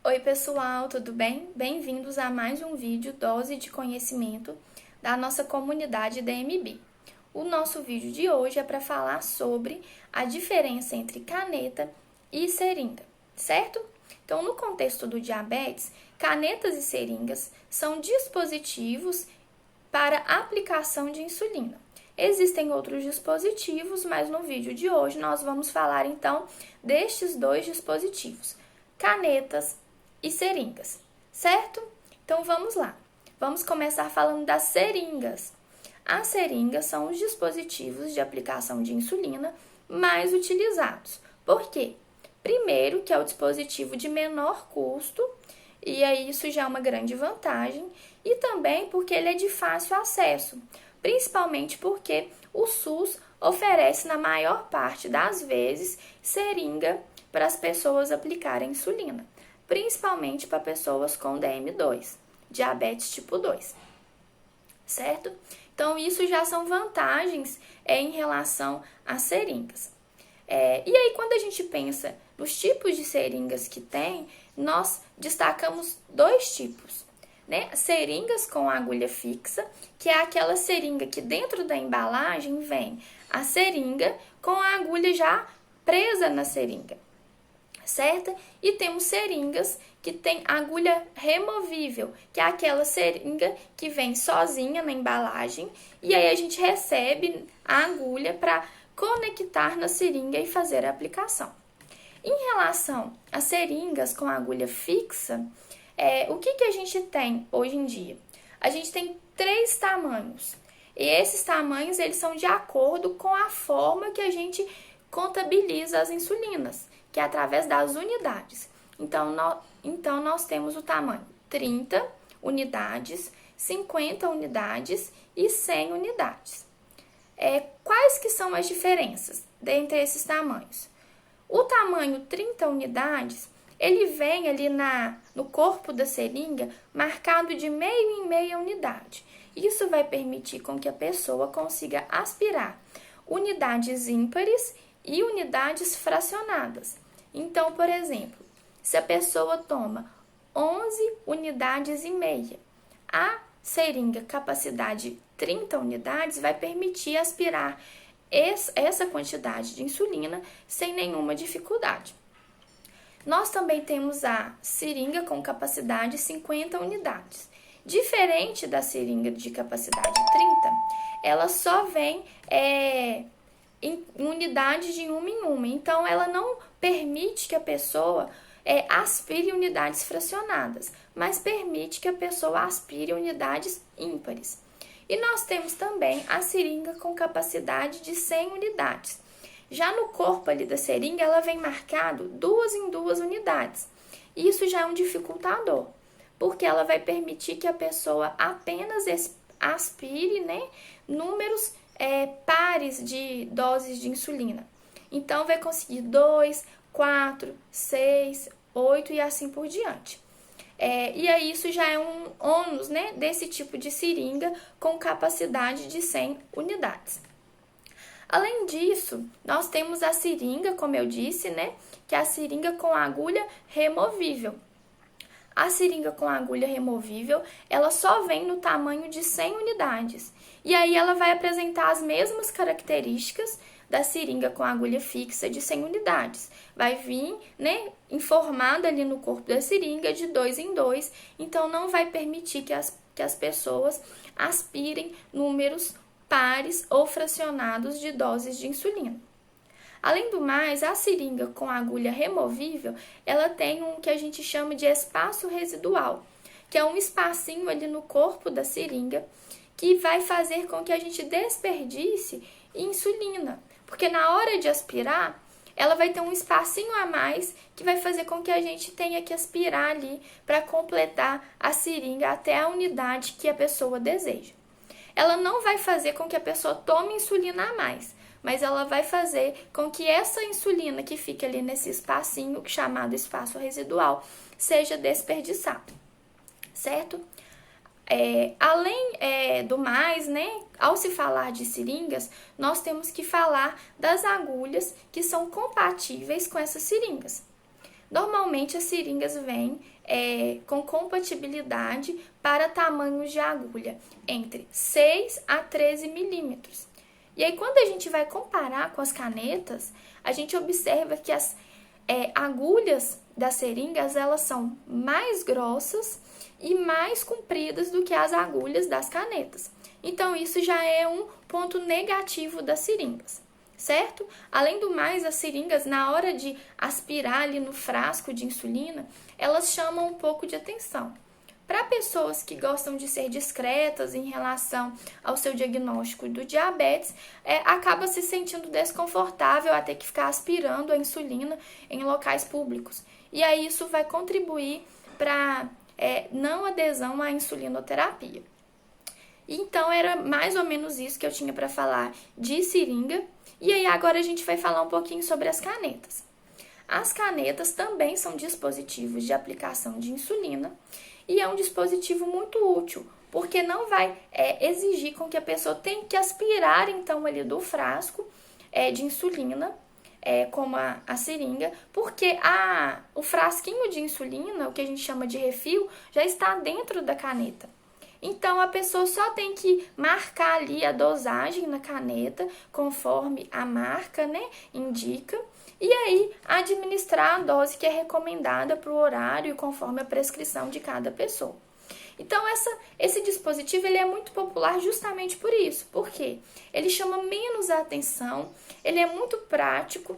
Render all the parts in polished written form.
Oi pessoal, tudo bem? Bem-vindos a mais um vídeo Dose de Conhecimento da nossa comunidade DMB. O nosso vídeo de hoje é para falar sobre a diferença entre caneta e seringa, certo? Então, no contexto do diabetes, canetas e seringas são dispositivos para aplicação de insulina. Existem outros dispositivos, mas no vídeo de hoje nós vamos falar então destes dois dispositivos, canetas e seringas, certo? Então vamos lá. Vamos começar falando das seringas. As seringas são os dispositivos de aplicação de insulina mais utilizados. Por quê? Primeiro, que é o dispositivo de menor custo, e aí isso já é uma grande vantagem, e também porque ele é de fácil acesso, principalmente porque o SUS oferece na maior parte das vezes seringa para as pessoas aplicarem insulina, principalmente para pessoas com DM2, diabetes tipo 2, certo? Então, isso já são vantagens em relação às seringas. E aí, quando a gente pensa nos tipos de seringas que tem, nós destacamos dois tipos, né? Seringas com agulha fixa, que é aquela seringa que dentro da embalagem vem a seringa com a agulha já presa na seringa, certo? E temos seringas que tem agulha removível, que é aquela seringa que vem sozinha na embalagem e aí a gente recebe a agulha para conectar na seringa e fazer a aplicação. Em relação às seringas com agulha fixa, o que a gente tem hoje em dia? A gente tem 3 tamanhos. E esses tamanhos eles são de acordo com a forma que a gente contabiliza as insulinas, que é através das unidades. Então, nós temos o tamanho 30 unidades, 50 unidades e 100 unidades. Quais que são as diferenças dentre esses tamanhos? O tamanho 30 unidades, ele vem ali no corpo da seringa marcado de meio em meia unidade. Isso vai permitir com que a pessoa consiga aspirar unidades ímpares e unidades fracionadas. Então, por exemplo, se a pessoa toma 11 unidades e meia, a seringa capacidade 30 unidades vai permitir aspirar essa quantidade de insulina sem nenhuma dificuldade. Nós também temos a seringa com capacidade 50 unidades. Diferente da seringa de capacidade 30, ela só vem em unidades de uma em uma. Então, ela não permite que a pessoa aspire unidades fracionadas, mas permite que a pessoa aspire unidades ímpares. E nós temos também a seringa com capacidade de 100 unidades. Já no corpo ali da seringa, ela vem marcado 2 em 2 unidades. Isso já é um dificultador, porque ela vai permitir que a pessoa apenas aspire, números pares de doses de insulina. Então, vai conseguir 2, 4, 6, 8 e assim por diante. E aí, isso já é um ônus, desse tipo de seringa com capacidade de 100 unidades. Além disso, nós temos a seringa, como eu disse, que é a seringa com agulha removível. A seringa com agulha removível, ela só vem no tamanho de 100 unidades. E aí ela vai apresentar as mesmas características da seringa com agulha fixa de 100 unidades. Vai vir, informado ali no corpo da seringa de 2 em 2, então não vai permitir que as pessoas aspirem números pares ou fracionados de doses de insulina. Além do mais, a seringa com agulha removível, ela tem um que a gente chama de espaço residual, que é um espacinho ali no corpo da seringa que vai fazer com que a gente desperdice insulina, porque na hora de aspirar, ela vai ter um espacinho a mais que vai fazer com que a gente tenha que aspirar ali para completar a seringa até a unidade que a pessoa deseja. Ela não vai fazer com que a pessoa tome insulina a mais, mas ela vai fazer com que essa insulina que fica ali nesse espacinho, chamado espaço residual, seja desperdiçada, certo? Além do mais, ao se falar de seringas, nós temos que falar das agulhas que são compatíveis com essas seringas. Normalmente as seringas vêm com compatibilidade para tamanhos de agulha entre 6 a 13 milímetros. E aí, quando a gente vai comparar com as canetas, a gente observa que as agulhas das seringas, elas são mais grossas e mais compridas do que as agulhas das canetas. Então, isso já é um ponto negativo das seringas, certo? Além do mais, as seringas, na hora de aspirar ali no frasco de insulina, elas chamam um pouco de atenção. Para pessoas que gostam de ser discretas em relação ao seu diagnóstico do diabetes, acaba se sentindo desconfortável a ter que ficar aspirando a insulina em locais públicos. E aí isso vai contribuir para não adesão à insulinoterapia. Então, era mais ou menos isso que eu tinha para falar de seringa. E aí agora a gente vai falar um pouquinho sobre as canetas. As canetas também são dispositivos de aplicação de insulina e é um dispositivo muito útil, porque não vai exigir com que a pessoa tenha que aspirar então ali do frasco de insulina, como a seringa, porque o frasquinho de insulina, o que a gente chama de refil, já está dentro da caneta. Então, a pessoa só tem que marcar ali a dosagem na caneta, conforme a marca, indica, e aí administrar a dose que é recomendada para o horário e conforme a prescrição de cada pessoa. Então, esse dispositivo ele é muito popular justamente por isso, porque ele chama menos a atenção, ele é muito prático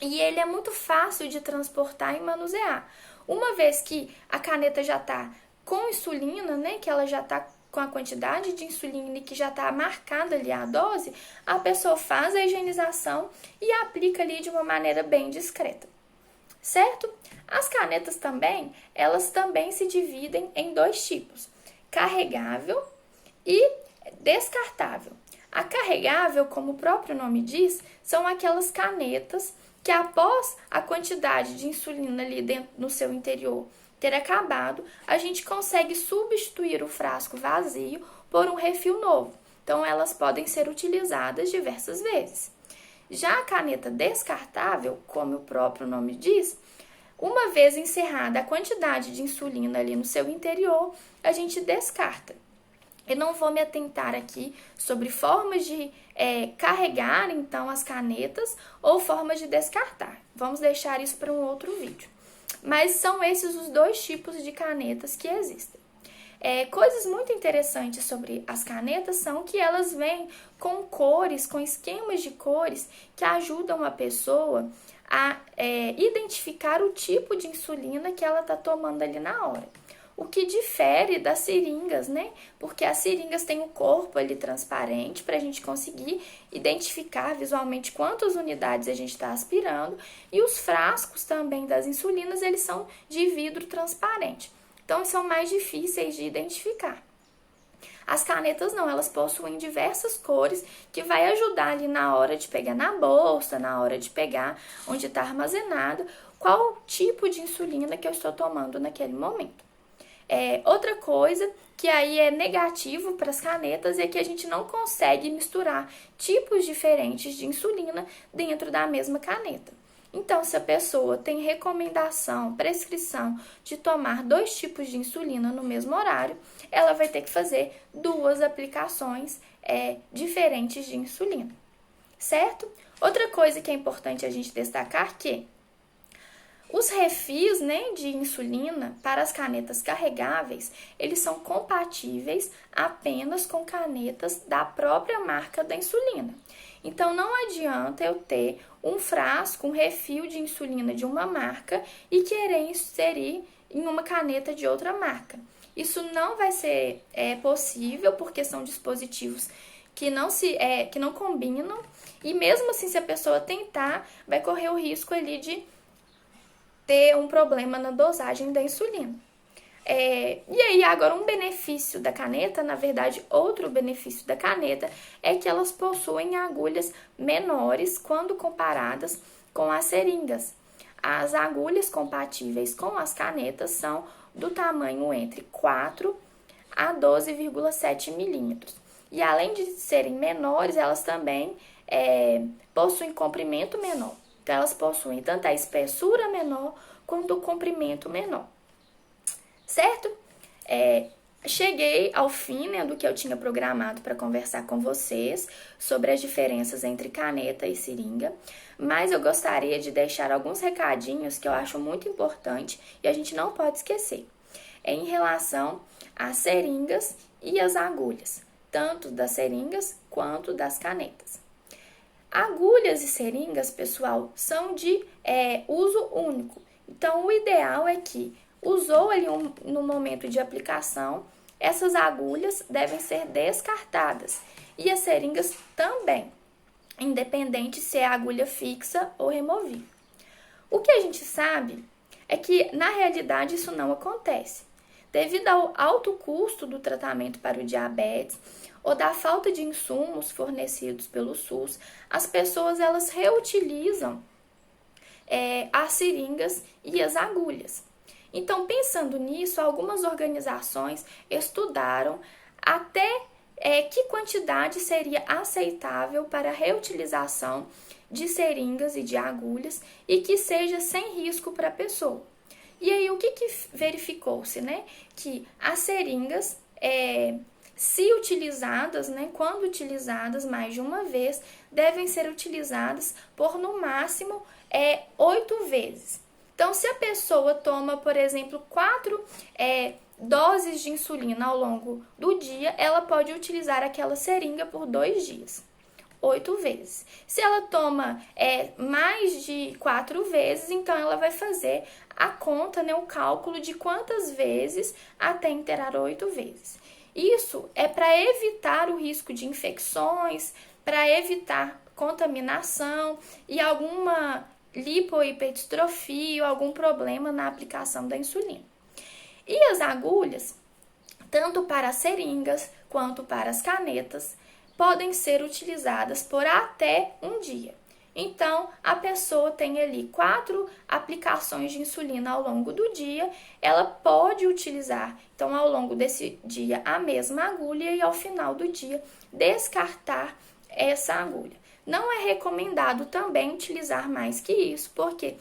e ele é muito fácil de transportar e manusear. Uma vez que a caneta já está com insulina, que ela já está com a quantidade de insulina e que já está marcada ali a dose, a pessoa faz a higienização e aplica ali de uma maneira bem discreta, certo? As canetas também, elas também se dividem em dois tipos, carregável e descartável. A carregável, como o próprio nome diz, são aquelas canetas que após a quantidade de insulina ali dentro no seu interior ter acabado, a gente consegue substituir o frasco vazio por um refil novo. Então, elas podem ser utilizadas diversas vezes. Já a caneta descartável, como o próprio nome diz, uma vez encerrada a quantidade de insulina ali no seu interior, a gente descarta. Eu não vou me atentar aqui sobre formas de carregar, então, as canetas ou formas de descartar. Vamos deixar isso para um outro vídeo. Mas são esses os dois tipos de canetas que existem. Coisas muito interessantes sobre as canetas são que elas vêm com cores, com esquemas de cores que ajudam a pessoa a identificar o tipo de insulina que ela está tomando ali na hora. O que difere das seringas, Porque as seringas têm um corpo ali transparente para a gente conseguir identificar visualmente quantas unidades a gente está aspirando. E os frascos também das insulinas, eles são de vidro transparente. Então, são mais difíceis de identificar. As canetas não, elas possuem diversas cores que vai ajudar ali na hora de pegar na bolsa, na hora de pegar onde está armazenado, qual tipo de insulina que eu estou tomando naquele momento. Outra coisa que aí é negativo para as canetas é que a gente não consegue misturar tipos diferentes de insulina dentro da mesma caneta. Então, se a pessoa tem recomendação, prescrição de tomar 2 tipos de insulina no mesmo horário, ela vai ter que fazer 2 aplicações diferentes de insulina, certo? Outra coisa que é importante a gente destacar que os refis de insulina para as canetas carregáveis, eles são compatíveis apenas com canetas da própria marca da insulina. Então, não adianta eu ter um frasco, um refil de insulina de uma marca e querer inserir em uma caneta de outra marca. Isso não vai ser possível porque são dispositivos que não combinam e mesmo assim, se a pessoa tentar, vai correr o risco ali de ter um problema na dosagem da insulina. E aí, agora, um benefício da caneta, na verdade, outro benefício da caneta é que elas possuem agulhas menores quando comparadas com as seringas. As agulhas compatíveis com as canetas são do tamanho entre 4 a 12,7 milímetros. E além de serem menores, elas também possuem comprimento menor. Então, elas possuem tanto a espessura menor quanto o comprimento menor. Certo? Cheguei ao fim, né, do que eu tinha programado para conversar com vocês sobre as diferenças entre caneta e seringa, mas eu gostaria de deixar alguns recadinhos que eu acho muito importante e a gente não pode esquecer. Em relação às seringas e as agulhas, tanto das seringas quanto das canetas. Agulhas e seringas, pessoal, são de uso único. Então, o ideal é que usou ali no momento de aplicação, essas agulhas devem ser descartadas e as seringas também, independente se é agulha fixa ou removível. O que a gente sabe é que, na realidade, isso não acontece. Devido ao alto custo do tratamento para o diabetes ou da falta de insumos fornecidos pelo SUS, as pessoas elas reutilizam as seringas e as agulhas. Então, pensando nisso, algumas organizações estudaram até que quantidade seria aceitável para a reutilização de seringas e de agulhas e que seja sem risco para a pessoa. E aí, o que verificou-se, né? Que as seringas, se utilizadas, né, quando utilizadas mais de uma vez, devem ser utilizadas por no máximo 8 vezes. Então, se a pessoa toma, por exemplo, 4 doses de insulina ao longo do dia, ela pode utilizar aquela seringa por 2 dias, 8 vezes. Se ela toma mais de 4 vezes, então ela vai fazer a conta, né, o cálculo de quantas vezes até inteirar 8 vezes. Isso é para evitar o risco de infecções, para evitar contaminação e alguma lipohipedistrofia ou algum problema na aplicação da insulina. E as agulhas, tanto para as seringas quanto para as canetas, podem ser utilizadas por até um dia. Então, a pessoa tem ali 4 aplicações de insulina ao longo do dia, ela pode utilizar, então, ao longo desse dia, a mesma agulha e ao final do dia, descartar essa agulha. Não é recomendado também utilizar mais que isso, porque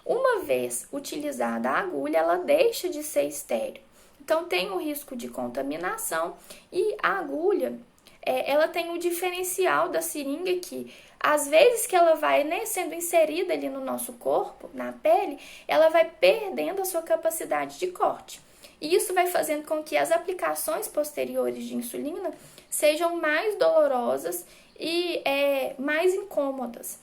uma vez utilizada a agulha, ela deixa de ser estéril. Então, tem o risco de contaminação e a agulha, ela tem o diferencial da seringa que, às vezes que ela vai, né, sendo inserida ali no nosso corpo, na pele, ela vai perdendo a sua capacidade de corte. E isso vai fazendo com que as aplicações posteriores de insulina sejam mais dolorosas e mais incômodas.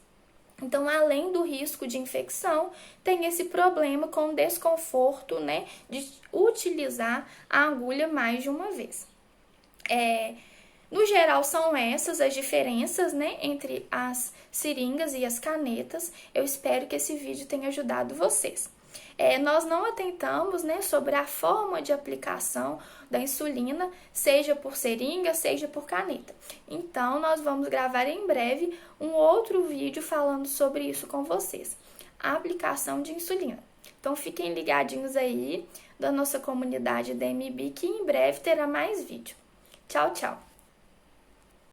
Então, além do risco de infecção, tem esse problema com o desconforto, né, de utilizar a agulha mais de uma vez. No geral, são essas as diferenças, né, entre as seringas e as canetas. Eu espero que esse vídeo tenha ajudado vocês. Nós não atentamos, né, sobre a forma de aplicação da insulina, seja por seringa, seja por caneta. Então, nós vamos gravar em breve um outro vídeo falando sobre isso com vocês, a aplicação de insulina. Então, fiquem ligadinhos aí da nossa comunidade DMB, que em breve terá mais vídeo. Tchau, tchau!